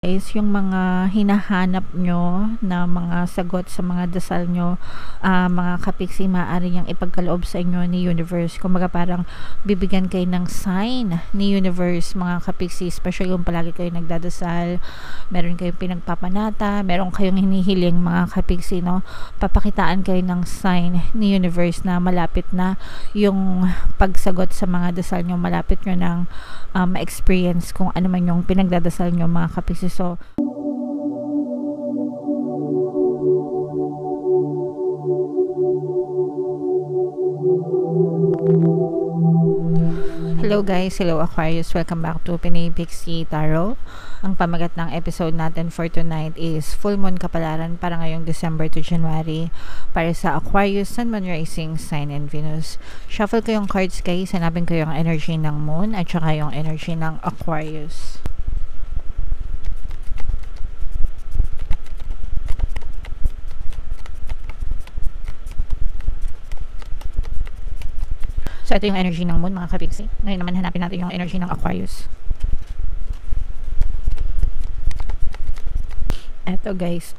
guys, yung mga hinahanap nyo na mga sagot sa mga dasal nyo, mga kapiksi, maaari niyang ipagkaloob sa inyo ni universe. Kumbaga parang bibigyan kayo ng sign ni universe, mga kapiksi, especially yung palagi kayo nagdadasal, meron kayong pinagpapanata, meron kayong hinihiling, mga kapiksi, no? Papakitaan kayo ng sign ni universe na malapit na yung pagsagot sa mga dasal nyo, malapit nyo ng ma-experience kung ano man yung pinagdadasal nyo, mga kapiksi. So, hello guys, hello Aquarius, welcome back to Pinay Pixie Tarot. Ang pamagat ng episode natin for tonight is full moon kapalaran para ngayong December to January para sa Aquarius, Sun, Moon, Rising, Sign, and Venus. Shuffle ko yung cards guys, hanapin ko yung energy ng moon at saka yung energy ng Aquarius. So, ito yung energy ng moon, mga kapiksi. Ngayon naman, hanapin natin yung energy ng Aquarius. Ito, guys.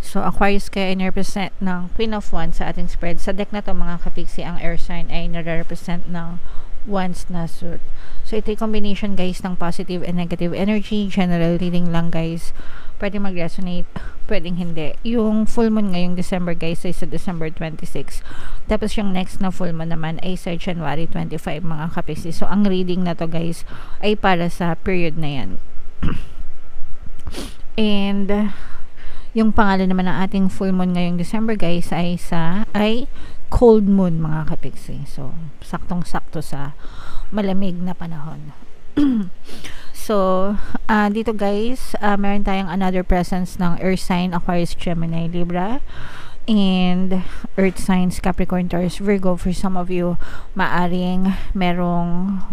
So, Aquarius kaya i-represent ng Queen of Wands sa ating spread. Sa deck na to, mga kapiksi, ang air sign ay nare-represent ng Wands na suit. So, ito yung combination, guys, ng positive and negative energy. General reading lang, guys. Pwede mag-resonate, pwedeng hindi. Yung full moon ngayong December, guys, ay sa December 26. Tapos yung next na full moon naman ay sa January 25, mga kapiksi. So, ang reading na to, guys, ay para sa period na yan. And, yung pangalan naman ng ating full moon ngayong December, guys, ay cold moon, mga kapiksi. So, saktong-sakto sa malamig na panahon. So, dito guys, meron tayong another presence ng Earth sign, Aquarius, Gemini, Libra, and Earth signs, Capricorn, Taurus, Virgo. For some of you, maaring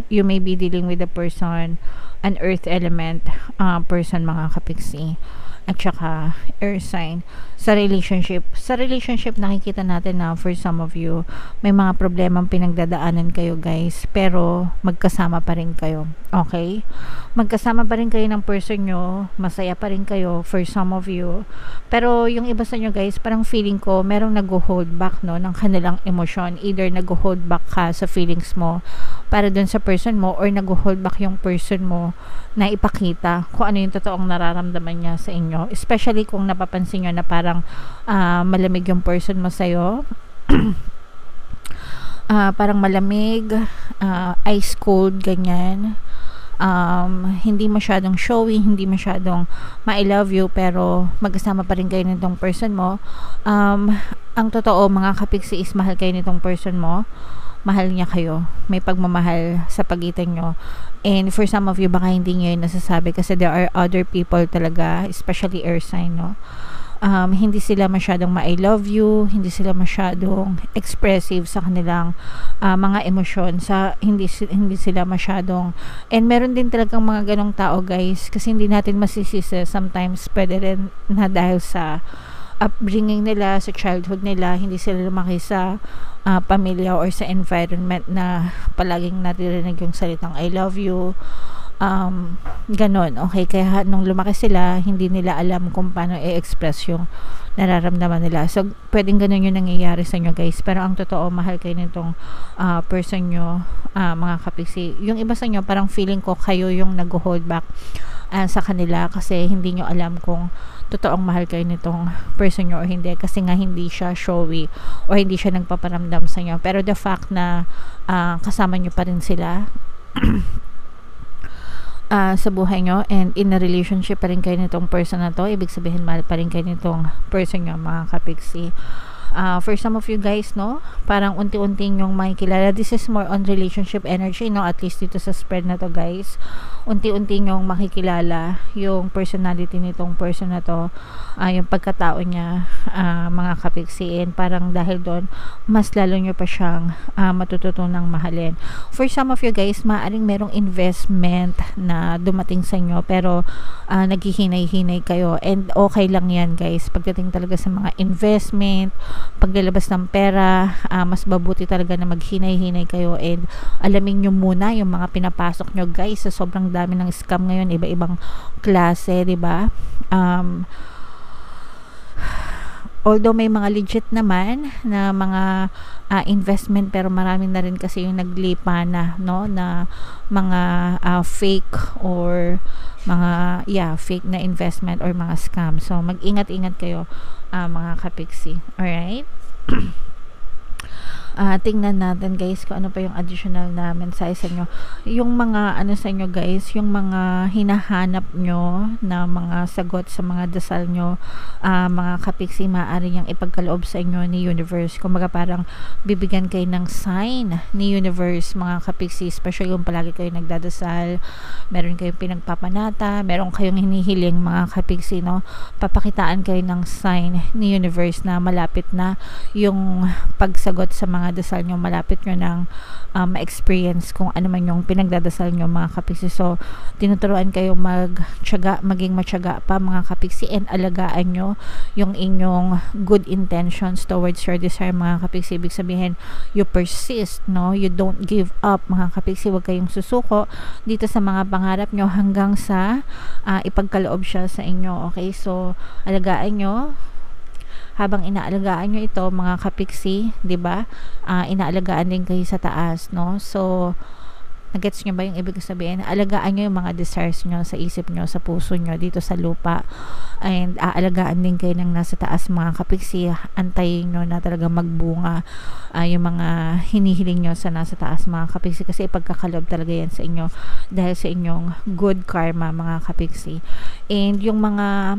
you may be dealing with a person, an Earth element person, mga kapiksi, at saka Earth sign. Sa relationship, nakikita natin na for some of you, may mga problemang pinagdadaanan kayo guys, pero magkasama pa rin kayo. Okay? Magkasama pa rin kayo ng person nyo, masaya pa rin kayo for some of you. Pero yung iba sa nyo guys, parang feeling ko, merong nag-hold back, no, ng kanilang emosyon. Either nag-hold back ka sa feelings mo para dun sa person mo, or nag-hold back yung person mo na ipakita kung ano yung totoong nararamdaman niya sa inyo. Especially kung napapansin nyo na parang malamig yung person mo sa'yo. Parang malamig, ice cold, ganyan. Hindi masyadong showy, hindi masyadong I love you, pero magkasama pa rin kayo nitong person mo. Ang totoo, mga kapiksi, is mahal kayo nitong person mo. Mahal niya kayo. May pagmamahal sa pagitan nyo. And for some of you, baka hindi nyo yun nasasabi kasi there are other people talaga, especially air sign, no? Hindi sila masyadong I love you, hindi sila masyadong expressive sa kanilang mga emosyon, hindi sila masyadong, and meron din talagang mga ganong tao guys, kasi hindi natin masisisi, sometimes pwede rin na dahil sa upbringing nila, sa childhood nila, hindi sila lumaki sa pamilya or sa environment na palaging naririnig yung salitang I love you, ganon, okay? Kaya nung lumaki sila, hindi nila alam kung paano i-express yung nararamdaman nila. So, pwedeng ganon yung nangyayari sa inyo guys, pero ang totoo, mahal kayo nitong person nyo, mga kapiksi. Yung iba sa inyo, parang feeling ko kayo yung nag-hold back sa kanila kasi hindi nyo alam kung totoong mahal kayo nitong person nyo or hindi, kasi nga hindi siya showy or hindi siya nagpaparamdam sa inyo, pero the fact na kasama nyo pa rin sila sa buhay nyo, and in a relationship pa rin kayo nitong person na to, ibig sabihin mahal pa rin kayo nitong person nyo, mga kapiksi. For some of you guys, no, parang unti-unti yung makikilala. This is more on relationship energy, no, at least dito sa spread na to guys. Unti-unti yung makikilala yung personality nitong person na to, yung pagkatao niya, mga kapiksiin. Parang dahil doon, mas lalo nyo pa siyang matututunang mahalin. For some of you guys, maaaring merong investment na dumating sa inyo, pero naghihinay-hinay kayo, and okay lang yan guys, pagdating talaga sa mga investment paglalabas ng pera, mas mabuti talaga na maghinay-hinay kayo and alamin nyo muna yung mga pinapasok nyo guys, sa sobrang dami ng scam ngayon, iba-ibang klase, di ba? Although may mga legit naman na mga investment, pero marami na rin kasi yung naglipa na, no, na mga fake or mga fake na investment or mga scam. So mag-ingat-ingat kayo mga kapiksi. Alright? Tingnan natin guys kung ano pa yung additional na mensahe sa inyo. Yung mga sa inyo guys, yung mga hinahanap nyo na mga sagot sa mga dasal nyo, mga kapiksi, maaari niyang ipagkaloob sa inyo ni universe. Kumbaga parang bibigyan kayo ng sign ni universe mga kapiksi, especially yung palagi kayo nagdadasal, meron kayong pinagpapanata, meron kayong hinihiling mga kapiksi, no? Papakitaan kayo ng sign ni universe na malapit na yung pagsagot sa mga dasal nyo, malapit nyo ng ma-experience kung ano man yung pinagdadasal nyo mga kapiksi. So tinuturuan kayo maging matyaga pa mga kapiksi, and alagaan nyo yung inyong good intentions towards your desire mga kapiksi. Ibig sabihin, you persist, no? You don't give up mga kapiksi. Huwag kayong susuko dito sa mga pangarap nyo hanggang sa ipagkaloob siya sa inyo. Okay, so alagaan nyo. Habang inaalagaan nyo ito mga kapiksi, 'di ba? Inaalagaan din kayo sa taas, no? So nagets nyo ba yung ibig sabihin? Alagaan nyo yung mga desires nyo sa isip nyo, sa puso nyo, dito sa lupa. And aalagaan din kayo ng nasa taas mga kapiksi. Antayin nyo na talaga magbunga yung mga hinihiling nyo sa nasa taas mga kapiksi. Kasi ipagkakalob talaga yan sa inyo dahil sa inyong good karma mga kapiksi. And yung mga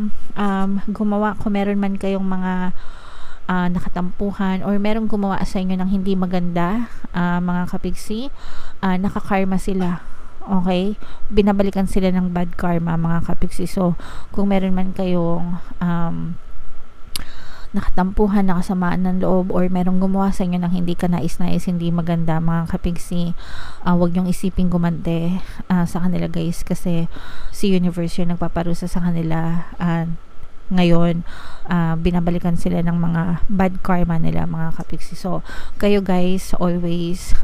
gumawa, kung meron man kayong mga nakatampuhan or merong gumawa sa inyo ng hindi maganda mga kapiksi, nakakarma sila. Okay, binabalikan sila ng bad karma mga kapiksi. So kung meron man kayong nakatampuhan, nakasamaan ng loob, or merong gumawa sa inyo ng hindi ka nais-nais, hindi maganda mga kapiksi, huwag nyong isiping gumante sa kanila guys, kasi si universe yung nagpaparusa sa kanila. Ngayon binabalikan sila ng mga bad karma nila mga kapiksi. So kayo guys, always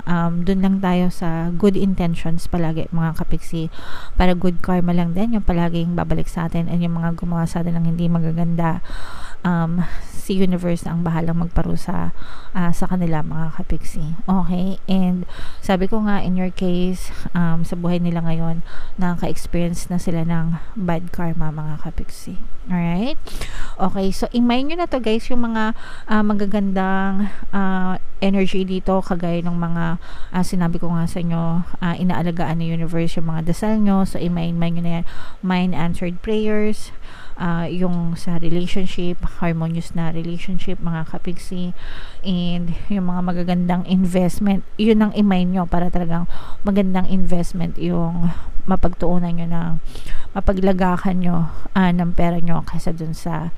dun lang tayo sa good intentions palagi mga kapiksi, para good karma lang din yung palaging babalik sa atin, and yung mga gumawa sa atin ng hindi magaganda, si universe ang bahalang magparusa sa kanila mga kapiksi. Okay, and sabi ko nga, in your case, sa buhay nila ngayon, nakaka-experience na sila ng bad karma mga kapiksi. Alright? Okay, so imagine nyo na to guys, yung mga magagandang energy dito, kagaya ng mga sinabi ko nga sa inyo, inaalagaan ng universe yung mga dasal nyo. So imagine nyo na yan, mind answered prayers, yung sa relationship, harmonious na relationship mga kapiksi, and yung mga magagandang investment, yun ang imagine nyo, para talagang magandang investment yung mapagtuunan nyo, ng mapaglagakan nyo ng pera nyo kaysa dun sa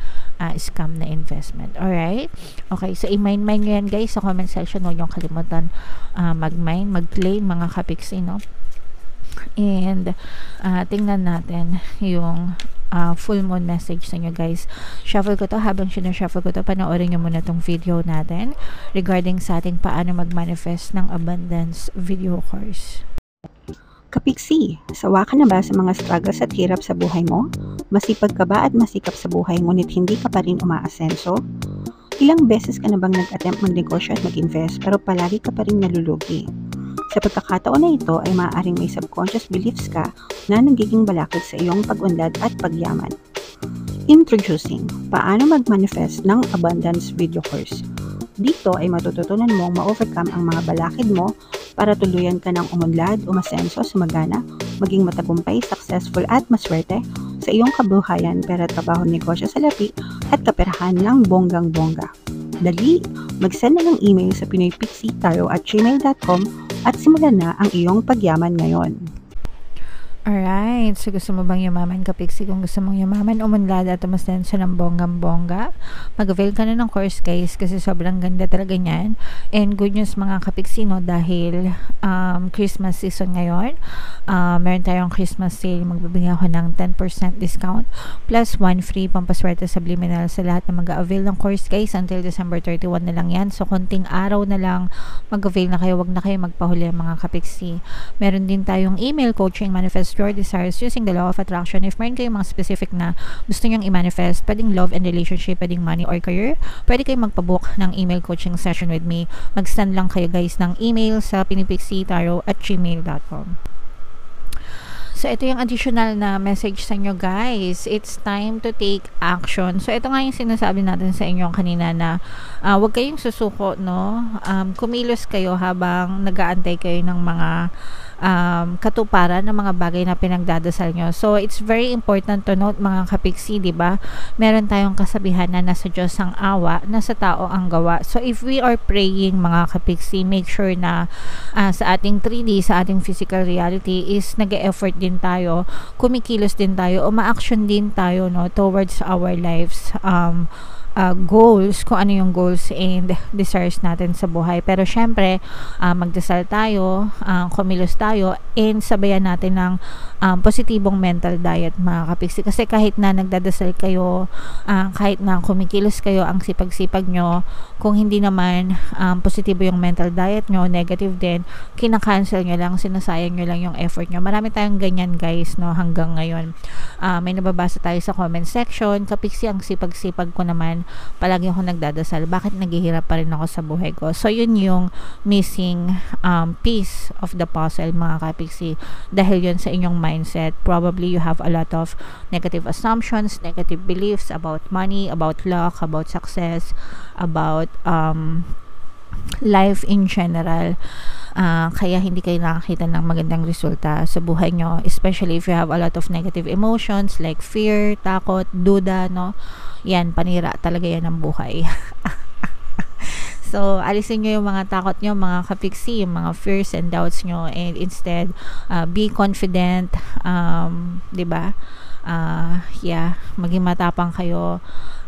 scam na investment. Alright? Okay, so i-mind nyo yan guys sa comment section. Huwag nyo kalimutan mag-mind, mag-claim mga kapiksi, no? And tingnan natin yung full moon message sa inyo guys. Shuffle ko to. Habang sinushuffle ko to, panoorin nyo muna tong video natin regarding sa ating paano mag-manifest ng abundance video course. Kapiksi, sawa ka na ba sa mga struggles at hirap sa buhay mo? Masipag ka ba at masikap sa buhay ngunit hindi ka pa rin umaasenso? Ilang beses ka na bang nag-attempt magnegosyo at mag-invest pero palagi ka pa rin nalulugi? Sa pagkakataon na ito ay maaaring may subconscious beliefs ka na nagiging balakid sa iyong pag-unlad at pagyaman. Introducing, paano mag-manifest ng abundance video course. Dito ay matututunan mong ma-overcome ang mga balakid mo para tuluyan ka ng umunlad, umasenso, sumagana, maging matagumpay, successful at maswerte sa iyong kabuhayan, pera, trabaho, negosyo, salapi at kaperahan ng bonggang-bongga. Dali, mag-send na ng email sa pinoypixitaro@gmail.com at simulan na ang iyong pagyaman ngayon. Alright, so gusto mo bang yumaman, Kapiksi? Kung gusto mong yumaman, umunlad at umasdan siya ng bonggang-bongga, mag-avail ka na ng course, guys, kasi sobrang ganda talaga niyan. And good news, mga Kapiksi, no, dahil Christmas season ngayon, meron tayong Christmas sale, magbibigay ako ng 10% discount plus 1 free pampaswerte subliminal sa lahat na mag-avail ng course, guys, until December 31 na lang yan. So konting araw na lang mag-avail na kayo, wag na kayo magpahuli, mga Kapiksi. Meron din tayong email coaching, manifest your desires using the law of attraction. If meron kayong mga specific na gusto nyong i-manifest, pwedeng love and relationship, pwedeng money or career, pwede kayong magpabook ng email coaching session with me. Mag-send lang kayo, guys, ng email sa pinipixitaro@gmail.com. So, ito yung additional na message sa inyo, guys. It's time to take action. So, ito nga yung sinasabi natin sa inyo kanina na huwag kayong susuko, no? Kumilos kayo habang nag-aantay kayo ng mga katuparan ng mga bagay na pinagdadasal nyo. So, it's very important to note, mga Kapiksi, di ba? Meron tayong kasabihan na nasa Diyos ang awa, nasa tao ang gawa. So, if we are praying, mga Kapiksi, make sure na sa ating 3D, sa ating physical reality is nag-e-effort din tayo, kumikilos din tayo, uma-action din tayo, no, towards our lives, goals, kung ano yung goals and desires natin sa buhay. Pero syempre, magdasal tayo, kumilos tayo, and sabayan natin ng positibong mental diet, mga Kapiksi. Kasi kahit na nagdadasal kayo, kahit na kumikilos kayo, ang sipag-sipag nyo, kung hindi naman positibo yung mental diet nyo, negative din, kinakancel nyo lang, sinasayang nyo lang yung effort nyo. Marami tayong ganyan, guys, no, hanggang ngayon. May nababasa tayo sa comment section, Kapiksi, ang sipag-sipag ko naman, palagi ako nagdadasal, bakit naghihirap pa rin ako sa buhay ko? So, yun yung missing piece of the puzzle, mga Kapiksi, dahil yun sa inyong mindset. Probably you have a lot of negative assumptions, negative beliefs about money, about luck, about success, about life in general. Kaya hindi kayo nakakita ng magandang resulta sa buhay nyo, especially if you have a lot of negative emotions like fear, takot, duda, no? Yan, panira talaga yan ng buhay. So, alisin nyo yung mga takot nyo, mga Kapiksi, yung mga fears and doubts nyo, and instead, be confident, diba? Maging matapang kayo,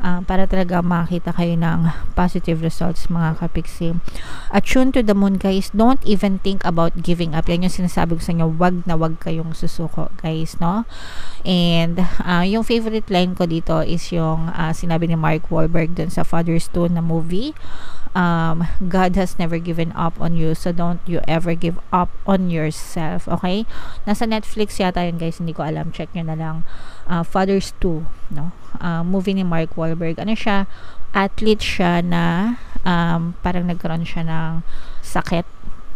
para talaga makita kayo ng positive results, mga Kapiksi. Attune to the moon, guys. Don't even think about giving up. Yan yung sinasabi ko sa inyo, wag na wag kayong susuko, guys, no? And yung favorite line ko dito is yung sinabi ni Mark Wahlberg dun sa Father's 2 na movie. God has never given up on you, so don't you ever give up on yourself. Okay? Nasa Netflix yata yun, guys, hindi ko alam, check nyo na lang. Father's 2, no? Movie ni Mark Wahlberg. Ano siya? Athlete siya na parang nagkaroon siya ng sakit,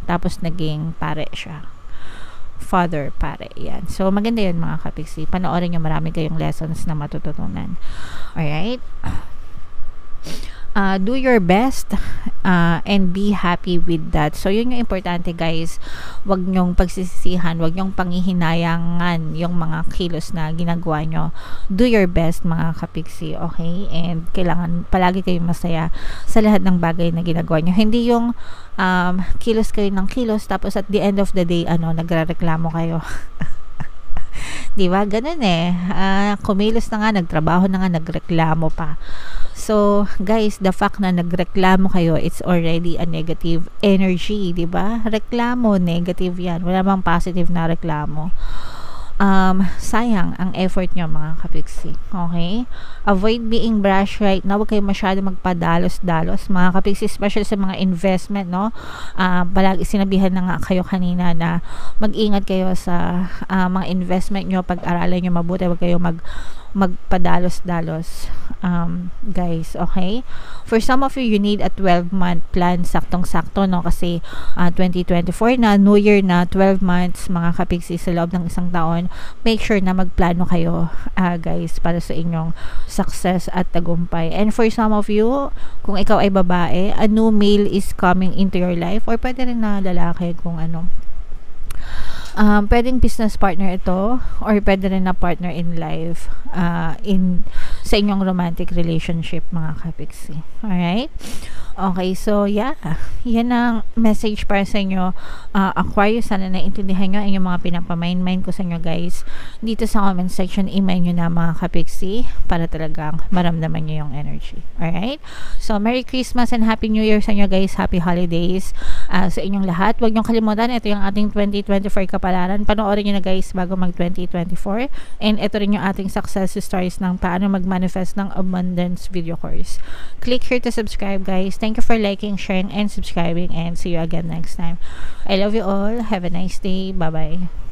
tapos naging pare siya. Father, pare, yan. So, maganda yun, mga Kapiksi. Panoorin nyo, marami kayong lessons na matututunan. Alright? Do your best and be happy with that. So, yun yung importante, guys. Wag nyong pagsisisihan, wag nyong panghihinayangan yung mga kilos na ginagawa nyo. Do your best, mga Kapiksi, okay? And kailangan palagi kayong masaya sa lahat ng bagay na ginagawa nyo. Hindi yung kilos kayo ng kilos, tapos at the end of the day, nagrereklamo kayo. Diba? Ganun eh. Kumilos na nga, nagtrabaho na nga, nagreklamo pa. So, guys, the fact na nagreklamo kayo, it's already a negative energy, diba? Reklamo, negative yan. Wala bang positive na reklamo. Sayang ang effort nyo, mga Kapiksi. Okay? Avoid being brash right now. Huwag kayo masyado magpadalos-dalos, mga Kapiksi, especially sa mga investment, no? Palagi sinabihan na nga kayo kanina na mag-ingat kayo sa mga investment nyo. Pag-aralan nyo mabuti, huwag kayo magpadalos-dalos, guys, okay? For some of you, you need a 12-month plan, saktong-sakto, no? Kasi 2024 na, New Year na, 12 months, mga Kapiksi, sa loob ng isang taon. Make sure na magplano kayo, guys, para sa inyong success at tagumpay. And for some of you, kung ikaw ay babae, a new male is coming into your life, or pwede rin na lalaki kung pwedeng business partner ito, or pwede rin na partner in life, sa inyong romantic relationship, mga Kapiksi. Alright? Okay, so yeah, yan ang message para sa inyo, Aquarius. Sana naintindihan nyo ang inyong mga pinapamind ko sa inyo, guys. Dito sa comment section, email nyo na mga kapiksi para talagang maramdaman nyo yung energy. Alright? So, Merry Christmas and Happy New Year sa inyo, guys. Happy Holidays sa inyong lahat. Huwag nyo kalimutan, ito yung ating 2024 kapalaran. Panoorin nyo na, guys, bago mag 2024. And ito rin yung ating success stories ng paano mag-manifest ng abundance video course. Click here to subscribe, guys. Thank you for liking, sharing, and subscribing, and see you again next time. I love you all. Have a nice day. Bye-bye.